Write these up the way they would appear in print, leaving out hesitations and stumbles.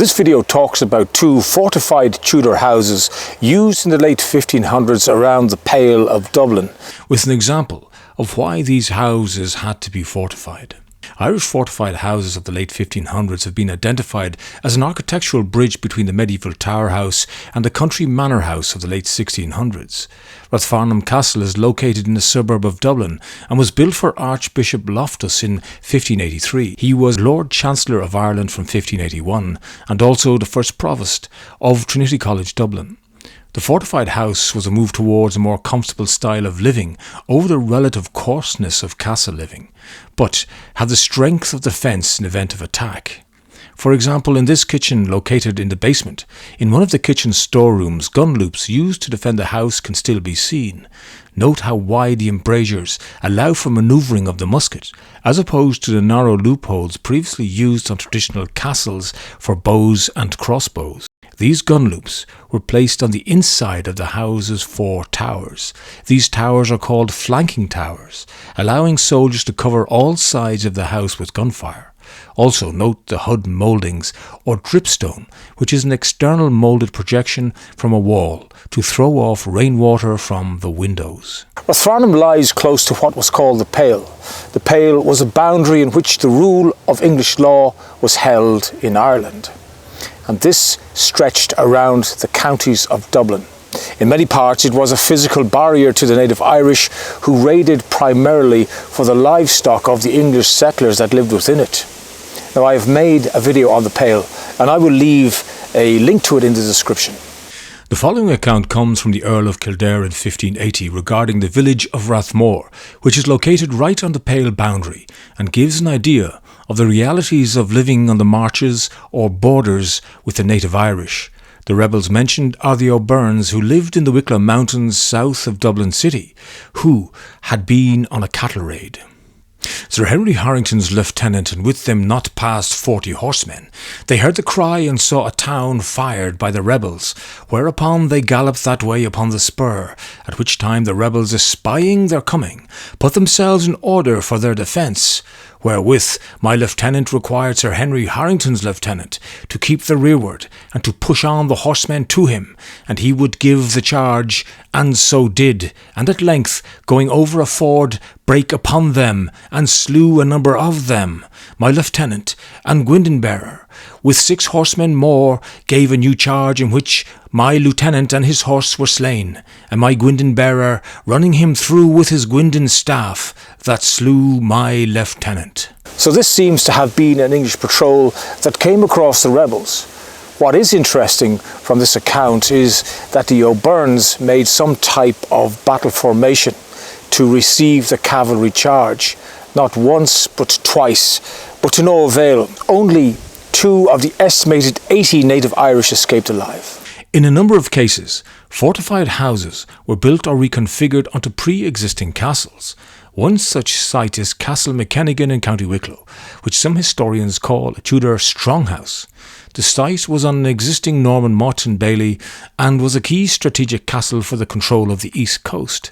This video talks about two fortified Tudor houses used in the late 1500s around the Pale of Dublin, with an example of why these houses had to be fortified. Irish fortified houses of the late 1500s have been identified as an architectural bridge between the medieval Tower House and the country manor house of the late 1600s. Rathfarnham Castle is located in a suburb of Dublin and was built for Archbishop Loftus in 1583. He was Lord Chancellor of Ireland from 1581 and also the first provost of Trinity College Dublin. The fortified house was a move towards a more comfortable style of living over the relative coarseness of castle living, but had the strength of defence in event of attack. For example, in this kitchen located in the basement, in one of the kitchen storerooms, gun loops used to defend the house can still be seen. Note how wide the embrasures allow for manoeuvring of the musket, as opposed to the narrow loopholes previously used on traditional castles for bows and crossbows. These gun loops were placed on the inside of the house's four towers. These towers are called flanking towers, allowing soldiers to cover all sides of the house with gunfire. Also note the hood mouldings or dripstone, which is an external moulded projection from a wall to throw off rainwater from the windows. Rathfarnham lies close to what was called the Pale. The Pale was a boundary in which the rule of English law was held in Ireland, and this stretched around the counties of Dublin. In many parts it was a physical barrier to the native Irish, who raided primarily for the livestock of the English settlers that lived within it. Now, I have made a video on the Pale, and I will leave a link to it in the description. The following account comes from the Earl of Kildare in 1580 regarding the village of Rathmore, which is located right on the Pale boundary, and gives an idea of the realities of living on the marches or borders with the native Irish. The rebels mentioned are the O'Byrnes, who lived in the Wicklow Mountains south of Dublin City, who had been on a cattle raid. Sir Henry Harrington's lieutenant, and with them not past 40 horsemen, they heard the cry and saw a town fired by the rebels, whereupon they galloped that way upon the spur, at which time the rebels, espying their coming, put themselves in order for their defence, wherewith my lieutenant required Sir Henry Harrington's lieutenant to keep the rearward, and to push on the horsemen to him, and he would give the charge, and so did, and at length, going over a ford, brake upon them, and slew a number of them. My lieutenant and Gwyndenbearer, with 6 horsemen more, gave a new charge, in which my lieutenant and his horse were slain, and my Gwyndenbearer running him through with his Gwynden staff, that slew my lieutenant. So this seems to have been an English patrol that came across the rebels. What is interesting from this account is that the O'Byrnes made some type of battle formation to receive the cavalry charge, not once but twice, but to no avail. Only 2 of the estimated 80 native Irish escaped alive. In a number of cases, fortified houses were built or reconfigured onto pre-existing castles. One such site is Castle McKinnegan in County Wicklow, which some historians call a Tudor stronghouse. The site was on an existing Norman Morton Bailey and was a key strategic castle for the control of the east coast.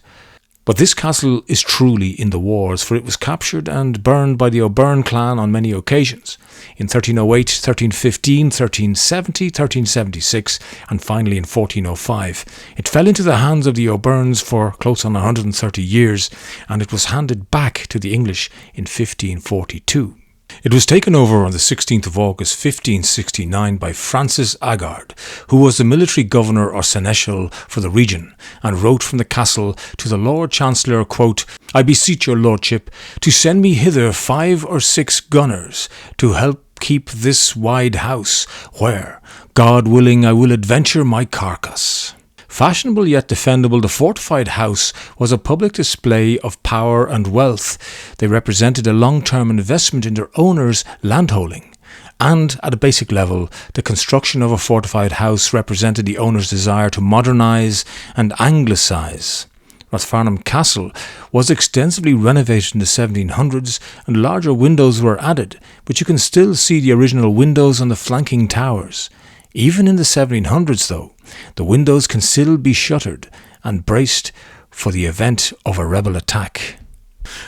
But this castle is truly in the wars, for it was captured and burned by the O'Byrne clan on many occasions, in 1308, 1315, 1370, 1376, and finally in 1405. It fell into the hands of the O'Byrnes for close on 130 years, and it was handed back to the English in 1542. It was taken over on the 16th of August 1569 by Francis Agard, who was the military governor or seneschal for the region, and wrote from the castle to the Lord Chancellor, quote, "I beseech your lordship to send me hither 5 or 6 gunners to help keep this wide house, where, God willing, I will adventure my carcass." Fashionable yet defendable, the fortified house was a public display of power and wealth. They represented a long-term investment in their owners' landholding. And at a basic level, the construction of a fortified house represented the owner's desire to modernise and anglicise. Rathfarnham Castle was extensively renovated in the 1700s and larger windows were added, but you can still see the original windows on the flanking towers. Even in the 1700s, though, the windows can still be shuttered and braced for the event of a rebel attack.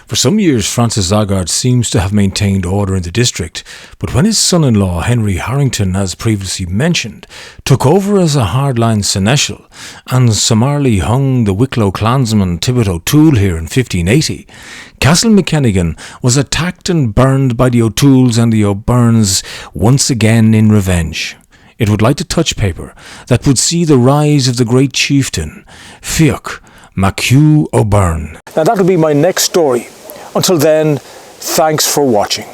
For some years, Francis Zaggart seems to have maintained order in the district, but when his son-in-law, Henry Harrington, as previously mentioned, took over as a hardline seneschal and summarily hung the Wicklow clansman Tibbet O'Toole here in 1580, Castle McKinnegan was attacked and burned by the O'Tooles and the O'Byrnes once again in revenge. It would light a touch paper that would see the rise of the great chieftain, Fiach MacHugh O'Byrne. Now that'll be my next story. Until then, thanks for watching.